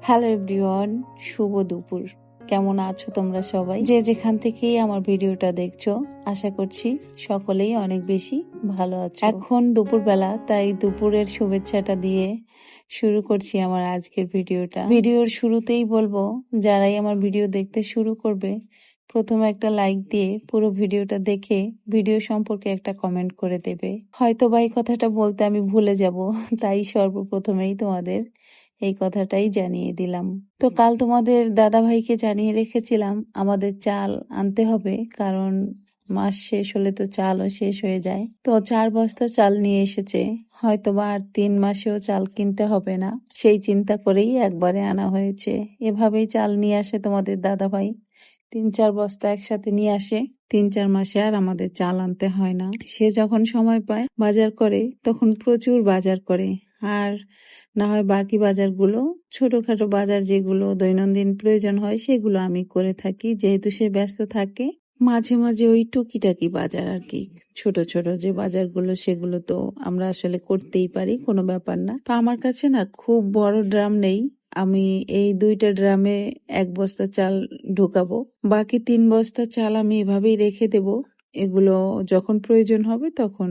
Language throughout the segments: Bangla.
হ্যালো এভরিওয়ান, শুভ দুপুর। কেমন আছো তোমরা সবাই? যে যেখান থেকেই আমার ভিডিওটা দেখছো, আশা করছি সকলেই অনেক বেশি ভালো আছো। এখন দুপুরবেলা, তাই দুপুরের শুভেচ্ছাটা দিয়ে শুরু করছি আমার আজকের ভিডিওটা। ভিডিওর শুরুতেই বলবো, যারাই আমার ভিডিও দেখতে শুরু করবে, প্রথমে একটা লাইক দিয়ে পুরো ভিডিওটা দেখে ভিডিও সম্পর্কে একটা কমেন্ট করে দেবে। হয়তো বা এই কথাটা বলতে আমি ভুলে যাব, তাই সর্বপ্রথমেই তোমাদের এই কথাটাই জানিয়ে দিলাম। তো কাল তোমাদের দাদা ভাইকে জানিয়ে রেখেছিলাম আমাদের চাল আনতে হবে, কারণ মাস শেষ হলে তো চালও শেষ হয়ে যায়। তো 4 বস্তা চাল নিয়ে এসেছে, হয়তো বা আর 3 মাসেও চাল কিনতে হবে না, সেই চিন্তা করেই একবারে আনা হয়েছে। এভাবেই চাল নিয়ে আসে তোমাদের দাদা ভাই, 3-4 বস্তা একসাথে নিয়ে আসে। 3-4 মাসে আর আমাদের চাল আনতে হয় না। সে যখন সময় পায় বাজার করে, তখন প্রচুর বাজার করে। আর না হয় বাকি বাজারগুলো, ছোটখাটো বাজার যেগুলো দৈনন্দিন প্রয়োজন হয়, সেগুলো আমি করে থাকি। যেহেতু সে ব্যস্ত থাকে, মাঝে মাঝে ওই টুকিটাকি বাজার আর কি, ছোট ছোট যে বাজারগুলো, সেগুলো তো আমরা আসলে করতেই পারি, কোনো ব্যাপার না। তো আমার কাছে না খুব বড় ড্রাম নেই, আমি এই 2টা ড্রামে 1 বস্তা চাল ঢোকাবো, বাকি 3 বস্তা চাল আমি এভাবেই রেখে দেব। এগুলো যখন প্রয়োজন হবে তখন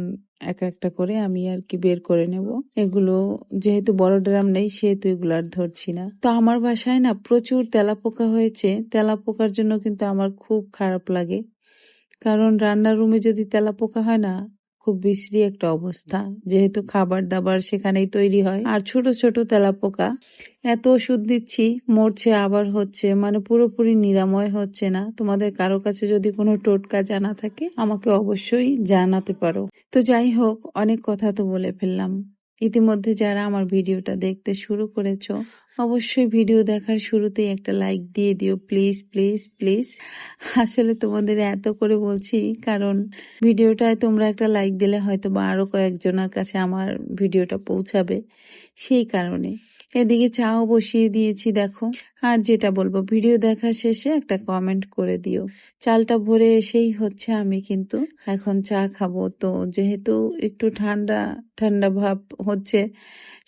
একটা একটা করে আমি আর কি বের করে নেব। এগুলো যেহেতু বড় ড্রাম নেই, সেহেতু এগুলো আর ধরছি না। তো আমার বাসায় না প্রচুর তেলাপোকা হয়েছে। তেলাপোকার জন্য কিন্তু আমার খুব খারাপ লাগে, কারণ রান্নার রুমে যদি তেলাপোকা হয় না, খুব বিশ্রী একটা অবস্থা। যেহেতু খাবার দাবার সেখানেই তৈরি হয়, আর ছোট ছোট তেলাপোকা, এত ওষুধ দিচ্ছি, মরছে আবার হচ্ছে, মানে পুরোপুরি নিরাময় হচ্ছে না। তোমাদের কারো কাছে যদি কোনো টোটকা জানা থাকে, আমাকে অবশ্যই জানাতে পারো। তো যাই হোক, অনেক কথা তো বলে ফেললাম। ইতিমধ্যে যারা আমার ভিডিওটা দেখতে শুরু করেছো, অবশ্যই ভিডিও দেখার শুরুতেই একটা লাইক দিয়ে দিও, প্লিজ প্লিজ প্লিজ। আসলে তোমাদের এত করে বলছি, কারণ ভিডিওটায় তোমরা একটা লাইক দিলে হয়তো বা আরো কয়েকজনের কাছে আমার ভিডিওটা পৌঁছাবে, সেই কারণে। এদিকে চাও বসিয়ে দিয়েছি দেখো। আর যেটা বলবো, ভিডিও দেখা শেষে একটা কমেন্ট করে দিও। চালটা ভরে এসেই হচ্ছে আমি কিন্তু এখন চা খাবো। তো যেহেতু একটু ঠান্ডা ঠান্ডা ভাব হচ্ছে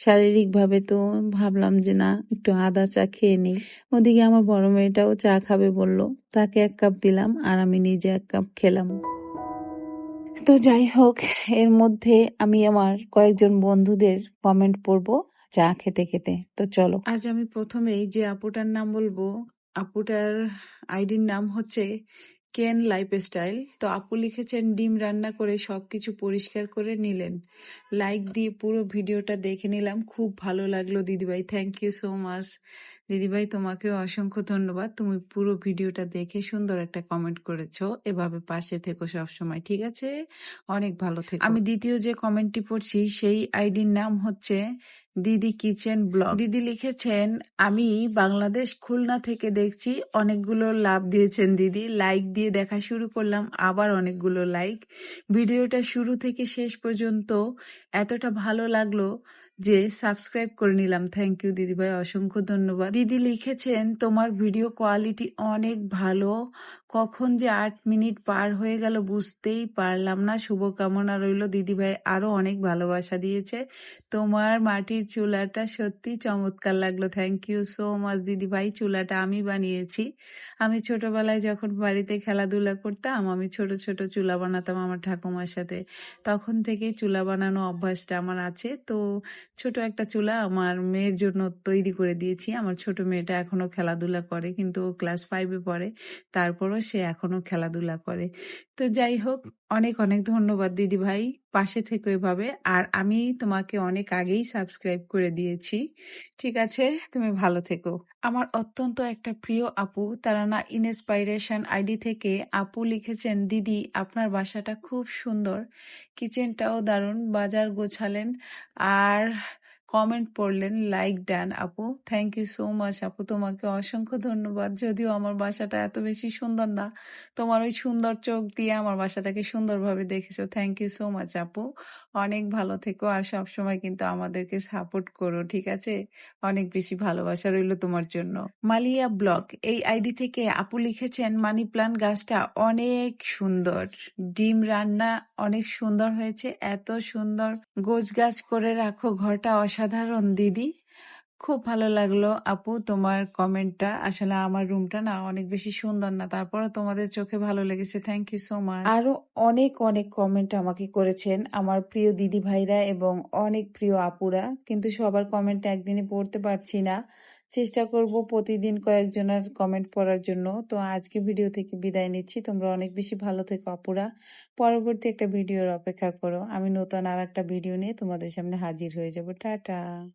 শারীরিক ভাবে, তো ভাবলাম যে না, একটু আদা চা খেয়ে নিই। ওদিকে আমার বড় মেয়েটাও চা খাবে বললো, তাকে 1 কাপ দিলাম আর আমি নিজে 1 কাপ খেলাম। তো যাই হোক, এর মধ্যে আমি আমার কয়েকজন বন্ধুদের কমেন্ট পড়বো চা খেতে খেতে। তো চলো, আজ আমি প্রথমেই যে আপুটার নাম বলবো, আপুটার আইডির নাম হচ্ছে কেন লাইফস্টাইল। তো আপু লিখেছেন, ডিম রান্না করে সবকিছু পরিষ্কার করে নিলেন, লাইক দিয়ে পুরো ভিডিওটা দেখে নিলাম, খুব ভালো লাগলো দিদিভাই। থ্যাংক ইউ সো মাচ দিদিভাই, তোমাকেও অসংখ্য ধন্যবাদ। তুমি পুরো ভিডিওটা দেখে সুন্দর একটা কমেন্ট করেছো। এভাবে পাশে থেকো সব সময়, ঠিক আছে? অনেক ভালো থেকো। আমি দ্বিতীয় যে কমেন্টটি পড়ছি, সেই আইডির নাম হচ্ছে দিদি কিচেন ব্লগ। দিদি লিখেছেন, আমি বাংলাদেশ খুলনা থেকে দেখছি, অনেকগুলো লাভ দিয়েছেন দিদি। লাইক দিয়ে দেখা শুরু করলাম, আবার অনেকগুলো লাইক। ভিডিওটা শুরু থেকে শেষ পর্যন্ত এতটা ভালো লাগলো যে সাবস্ক্রাইব করে নিলাম। থ্যাংক ইউ দিদিভাই, অসংখ্য ধন্যবাদ। দিদি লিখেছেন, তোমার ভিডিও কোয়ালিটি অনেক ভালো, কখন যে 8 মিনিট পার হয়ে গেল বুঝতেই পারলাম না। শুভকামনা রইল দিদিভাই, আরো অনেক ভালোবাসা দিয়েছে। তোমার মাটির চুলাটা সত্যি চমৎকার লাগলো। থ্যাংক ইউ সো মাচ দিদিভাই। চুলাটা আমি বানিয়েছি। আমি ছোটবেলায় যখন বাড়িতে খেলাধুলা করতাম, আমি ছোট ছোট চুলা বানাতাম আমার ঠাকুমার সাথে। তখন থেকেই চুলা বানানো অভ্যাসটা আমার আছে। তো ছোট একটা চুলা আমার মেয়ের জন্য তৈরি করে দিয়েছি। আমার ছোট মেয়েটা এখনো খেলাধুলা করে, কিন্তু ক্লাস 5-এ পড়ে, তারপরও সে এখনো খেলাধুলা করে। তো যাই হোক, অনেক অনেক ধন্যবাদ দিদি ভাই, পাশে থেকো এভাবে। আর আমি তোমাকে অনেক আগেই সাবস্ক্রাইব করে দিয়েছি, ঠিক আছে? তুমি ভালো থেকো। আমার অত্যন্ত একটা প্রিয় আপু তারানা ইনস্পাইরেশন আইডি থেকে আপু লিখেছেন, দিদি আপনার বাসাটা খুব সুন্দর, কিচেনটাও দারুণ, বাজার গোছালেন আর কমেন্ট পড়লেন, লাইক ডান আপু। থ্যাংক ইউ সো মাচ আপু, তোমাকে অসংখ্য ধন্যবাদ। যদিও আমার বাসাটা এত বেশি সুন্দর না, তোমার ওই সুন্দর চোখ দিয়ে আমার বাসাটাকে সুন্দরভাবে দেখেছো। থ্যাংক ইউ সো মাচ আপু, অনেক ভালো থেকো আর সবসময় কিন্তু আমাদেরকে সাপোর্ট করো, ঠিক আছে? অনেক বেশি ভালোবাসা রইলো তোমার জন্য। মালিয়া ব্লগ এই আইডি থেকে আপু লিখেছেন, মানি প্লান্ট গাছটা অনেক সুন্দর, ডিম রান্না অনেক সুন্দর হয়েছে, এত সুন্দর গোছ গাছ করে রাখো, ঘরটা অসাধারণ দিদি। খুব ভালো লাগলো আপু তোমার কমেন্টটা। আসলে আমার রুমটা না অনেক বেশি সুন্দর না, তারপরে তোমাদের চোখে ভালো লেগেছে, থ্যাংক ইউ সো মাচ। আরো অনেক অনেক কমেন্ট আমাকে করেছেন আমার প্রিয় দিদি ভাইরা এবং অনেক প্রিয় আপুরা, কিন্তু সবার কমেন্ট একদিনে পড়তে পারছি না। চেষ্টা করব প্রতিদিন কয়েকজনের কমেন্ট পড়ার জন্য। তো আজকে ভিডিও থেকে বিদায় নিচ্ছি, তোমরা অনেক বেশি ভালো থেকো আপুরা। পরবর্তী একটা ভিডিওর অপেক্ষা করো, আমি নতুন আর একটা ভিডিও নিয়ে তোমাদের সামনে হাজির হয়ে যাব। টাটা।